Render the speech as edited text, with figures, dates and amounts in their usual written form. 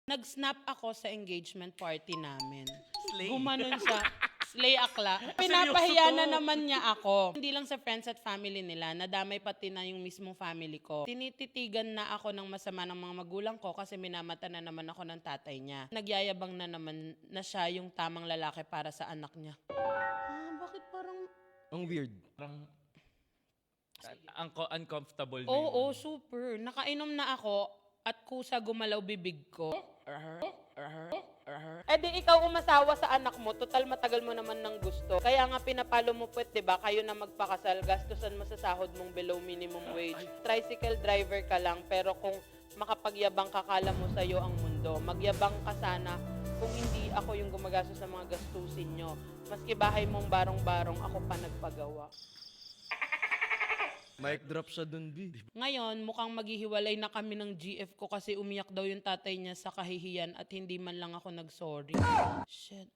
Nag-snap ako sa engagement party namin. Slay. Gumanon siya. Slay akla. Pinapahiya na naman niya ako. Hindi lang sa friends at family nila, nadamay pati na yung mismong family ko. Tinititigan na ako ng masama ng mga magulang ko kasi minamata na naman ako ng tatay niya. Nagyayabang na naman na siya yung tamang lalaki para sa anak niya. Bakit parang... Ang weird. Parang uncomfortable na Oo, yun. super. Nakainom na ako at kusa gumalaw bibig ko. Eh di ikaw umasawa sa anak mo, total matagal mo naman ng gusto. Kaya nga pinapalo mo puwet, 'di ba? Kayo na magpakasal, gastusan mo sa sahod mong below minimum wage. Tricycle driver ka lang, pero kung makapagyabang kakala mo sa'yo ang mundo, magyabang ka sana kung hindi ako yung gumagastos sa mga gastusin nyo. Maski bahay mong barong-barong, ako pa nagpagawa. Mic drop siya dun, B. Ngayon, mukhang maghihiwalay na kami ng GF ko kasi umiyak daw yung tatay niya sa kahihiyan at hindi man lang ako nag-sorry. Shit.